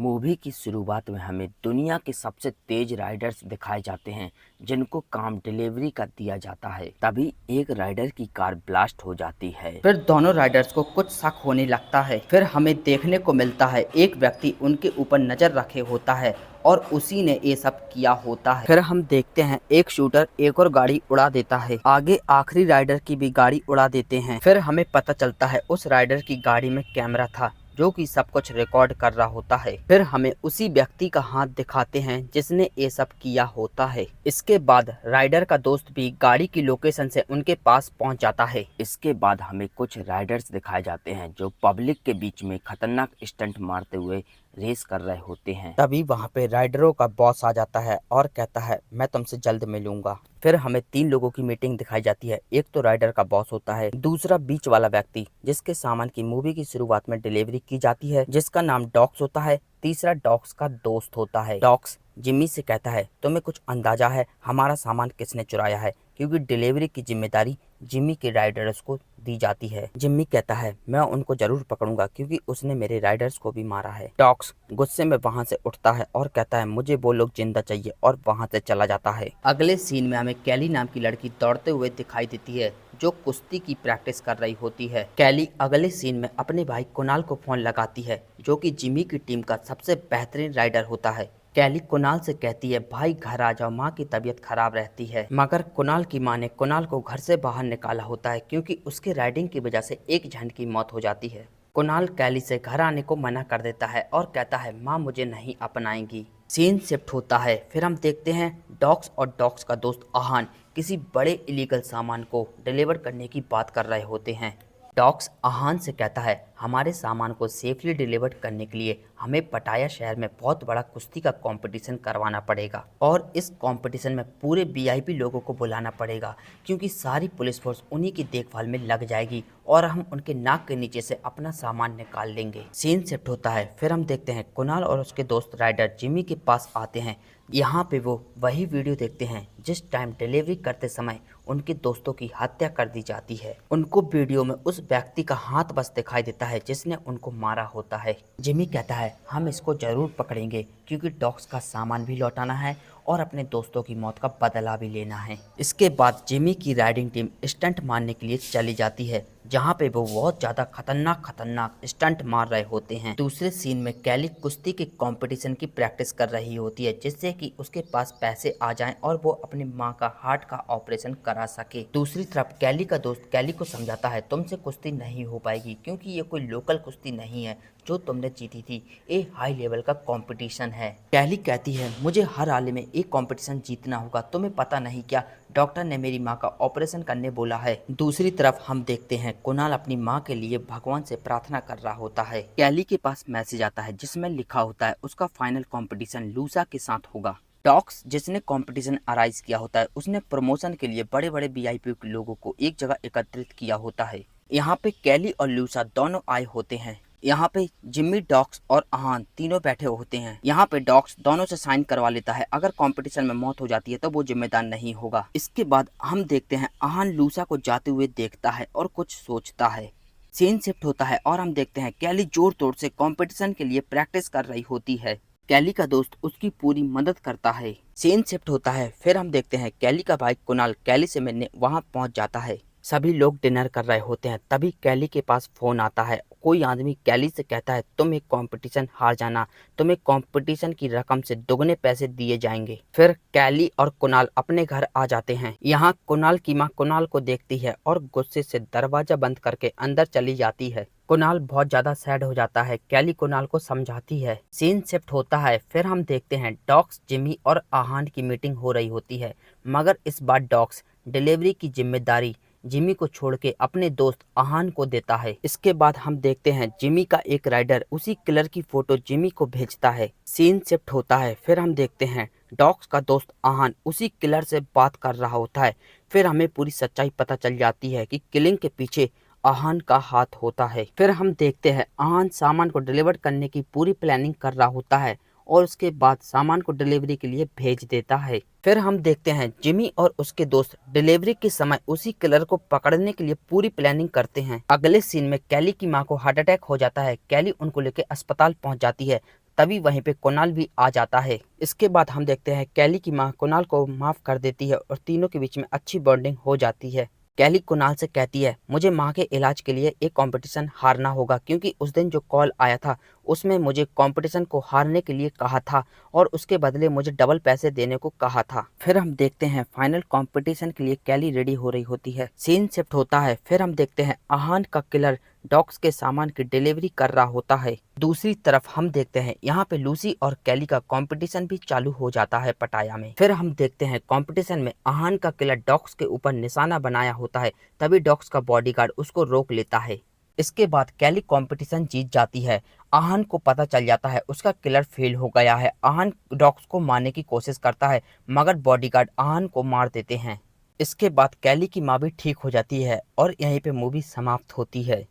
Movie की शुरुआत में हमें दुनिया के सबसे तेज राइडर्स दिखाए जाते हैं जिनको काम डिलीवरी का दिया जाता है। तभी एक राइडर की कार ब्लास्ट हो जाती है। फिर दोनों राइडर्स को कुछ शक होने लगता है। फिर हमें देखने को मिलता है एक व्यक्ति उनके ऊपर नजर रखे होता है और उसी ने ये सब किया होता है। फिर हम देखते हैं एक शूटर एक और गाड़ी उड़ा देता है। आगे आखिरी राइडर की भी गाड़ी उड़ा देते हैं। फिर हमें पता चलता है उस राइडर की गाड़ी में कैमरा था जो कि सब कुछ रिकॉर्ड कर रहा होता है। फिर हमें उसी व्यक्ति का हाथ दिखाते हैं जिसने ये सब किया होता है। इसके बाद राइडर का दोस्त भी गाड़ी की लोकेशन से उनके पास पहुंच जाता है। इसके बाद हमें कुछ राइडर्स दिखाए जाते हैं जो पब्लिक के बीच में खतरनाक स्टंट मारते हुए रेस कर रहे होते हैं। तभी वहां पे राइडरों का बॉस आ जाता है और कहता है मैं तुमसे जल्द मिलूंगा। फिर हमें 3 लोगों की मीटिंग दिखाई जाती है। एक तो राइडर का बॉस होता है, दूसरा बीच वाला व्यक्ति जिसके सामान की मूवी की शुरुआत में डिलीवरी की जाती है जिसका नाम डॉक्स होता है, तीसरा डॉक्स का दोस्त होता है। डॉक्स जिम्मी से कहता है तुम्हें कुछ अंदाजा है हमारा सामान किसने चुराया है, क्योंकि डिलीवरी की जिम्मेदारी जिम्मी के राइडर्स को दी जाती है। जिम्मी कहता है मैं उनको जरूर पकड़ूंगा क्योंकि उसने मेरे राइडर्स को भी मारा है। डॉक्स गुस्से में वहां से उठता है और कहता है मुझे वो लोग जिंदा चाहिए और वहां से चला जाता है। अगले सीन में हमें कैली नाम की लड़की दौड़ते हुए दिखाई देती है जो कुश्ती की प्रैक्टिस कर रही होती है। कैली अगले सीन में अपने भाई कुणाल को फोन लगाती है जो कि जिम्मी की टीम का सबसे बेहतरीन राइडर होता है। कैली कुणाल से कहती है भाई घर आ जाओ, माँ की तबीयत खराब रहती है। मगर कुणाल की माँ ने कुणाल को घर से बाहर निकाला होता है क्योंकि उसके राइडिंग की वजह से एक झंड की मौत हो जाती है। कुणाल कैली से घर आने को मना कर देता है और कहता है माँ मुझे नहीं अपनाएंगी। सीन शिफ्ट होता है। फिर हम देखते हैं डॉक्स और डॉक्स का दोस्त आहान किसी बड़े इलीगल सामान को डिलीवर करने की बात कर रहे होते हैं। डॉक्स आहान से कहता है हमारे सामान को सेफली डिलीवर करने के लिए हमें पटाया शहर में बहुत बड़ा कुश्ती का कंपटीशन करवाना पड़ेगा और इस कंपटीशन में पूरे वीआईपी लोगों को बुलाना पड़ेगा क्योंकि सारी पुलिस फोर्स उन्हीं की देखभाल में लग जाएगी और हम उनके नाक के नीचे से अपना सामान निकाल लेंगे। सीन शिफ्ट होता है। फिर हम देखते हैं कुणाल और उसके दोस्त राइडर जिम्मी के पास आते हैं। यहाँ पे वो वही वीडियो देखते हैं जिस टाइम डिलीवरी करते समय उनके दोस्तों की हत्या कर दी जाती है। उनको वीडियो में उस व्यक्ति का हाथ बस दिखाई देता है जिसने उनको मारा होता है। जिमी कहता है हम इसको जरूर पकड़ेंगे क्योंकि डॉग्स का सामान भी लौटाना है और अपने दोस्तों की मौत का बदला भी लेना है। इसके बाद जिमी की राइडिंग टीम स्टंट मारने के लिए चली जाती है जहाँ पे वो बहुत ज्यादा खतरनाक स्टंट मार रहे होते हैं। दूसरे सीन में कैली कुश्ती के कंपटीशन की प्रैक्टिस कर रही होती है जिससे कि उसके पास पैसे आ जाएं और वो अपनी माँ का हार्ट का ऑपरेशन करा सके। दूसरी तरफ कैली का दोस्त कैली को समझाता है तुमसे कुश्ती नहीं हो पाएगी क्योंकि ये कोई लोकल कुश्ती नहीं है जो तुमने जीती थी, ये हाई लेवल का कंपटीशन है। कैली कहती है मुझे हर हाल में एक कंपटीशन जीतना होगा, तुम्हें पता नहीं क्या डॉक्टर ने मेरी माँ का ऑपरेशन करने बोला है। दूसरी तरफ हम देखते हैं कुणाल अपनी माँ के लिए भगवान से प्रार्थना कर रहा होता है। कैली के पास मैसेज आता है जिसमें लिखा होता है उसका फाइनल कंपटीशन लूसा के साथ होगा। डॉक्स जिसने कंपटीशन अराइज किया होता है उसने प्रमोशन के लिए बड़े बड़े वीआईपी लोगों को एक जगह एकत्रित किया होता है। यहाँ पे कैली और लूसा दोनों आए होते हैं। यहाँ पे जिम्मी, डॉक्स और आहान तीनों बैठे होते हैं। यहाँ पे डॉक्स दोनों से साइन करवा लेता है, अगर कंपटीशन में मौत हो जाती है तो वो जिम्मेदार नहीं होगा। इसके बाद हम देखते हैं आहान लूसा को जाते हुए देखता है और कुछ सोचता है। सीन शिफ्ट होता है और हम देखते हैं कैली जोर तोड़ से कंपटीशन के लिए प्रैक्टिस कर रही होती है। कैली का दोस्त उसकी पूरी मदद करता है। सीन शिफ्ट होता है। फिर हम देखते हैं कैली का भाई कुणाल कैली से मिलने वहां पहुंच जाता है। सभी लोग डिनर कर रहे होते हैं तभी कैली के पास फोन आता है। कोई आदमी कैली से कहता है तुम एक कंपटीशन हार जाना, तुम्हें कंपटीशन की रकम से दुगने पैसे दिए जाएंगे। फिर कैली और कुणाल अपने घर आ जाते हैं। यहाँ कुणाल की माँ कुणाल को देखती है और गुस्से से दरवाजा बंद करके अंदर चली जाती है। कुणाल बहुत ज्यादा सैड हो जाता है। कैली कुणाल को समझाती है। सीन शिफ्ट होता है। फिर हम देखते हैं डॉक्स, जिमी और आहान की मीटिंग हो रही होती है मगर इस बार डॉक्स डिलीवरी की जिम्मेदारी जिमी को छोड़ के अपने दोस्त आहान को देता है। इसके बाद हम देखते हैं जिमी का एक राइडर उसी किलर की फोटो जिमी को भेजता है। सीन शिफ्ट होता है। फिर हम देखते हैं डॉक्स का दोस्त आहान उसी किलर से बात कर रहा होता है। फिर हमें पूरी सच्चाई पता चल जाती है कि किलिंग के पीछे आहान का हाथ होता है। फिर हम देखते हैं आहान सामान को डिलीवर करने की पूरी प्लानिंग कर रहा होता है और उसके बाद सामान को डिलीवरी के लिए भेज देता है। फिर हम देखते हैं जिमी और उसके दोस्त डिलीवरी के समय उसी किलर को पकड़ने के लिए पूरी प्लानिंग करते हैं। अगले सीन में कैली की मां को हार्ट अटैक हो जाता है। कैली उनको लेकर अस्पताल पहुंच जाती है तभी वहीं पे कुणाल भी आ जाता है। इसके बाद हम देखते हैं कैली की माँ कुणाल को माफ कर देती है और तीनों के बीच में अच्छी बॉन्डिंग हो जाती है। कैली कुणाल से कहती है मुझे माँ के इलाज के लिए एक कंपटीशन हारना होगा, क्योंकि उस दिन जो कॉल आया था उसमें मुझे कंपटीशन को हारने के लिए कहा था और उसके बदले मुझे डबल पैसे देने को कहा था। फिर हम देखते हैं फाइनल कंपटीशन के लिए कैली रेडी हो रही होती है। सीन शिफ्ट होता है। फिर हम देखते हैं आहान का किलर डॉग्स के सामान की डिलीवरी कर रहा होता है। दूसरी तरफ हम देखते हैं यहाँ पे लूसी और कैली का कंपटीशन भी चालू हो जाता है पटाया में। फिर हम देखते हैं कंपटीशन में आहान का किलर डॉग्स के ऊपर निशाना बनाया होता है, तभी डॉग्स का बॉडीगार्ड उसको रोक लेता है। इसके बाद कैली कंपटीशन जीत जाती है। आहान को पता चल जाता है उसका किलर फेल हो गया है। आहान डॉग्स को मारने की कोशिश करता है मगर बॉडीगार्ड आहान को मार देते हैं। इसके बाद कैली की माँ भी ठीक हो जाती है और यहीं पे मूवी समाप्त होती है।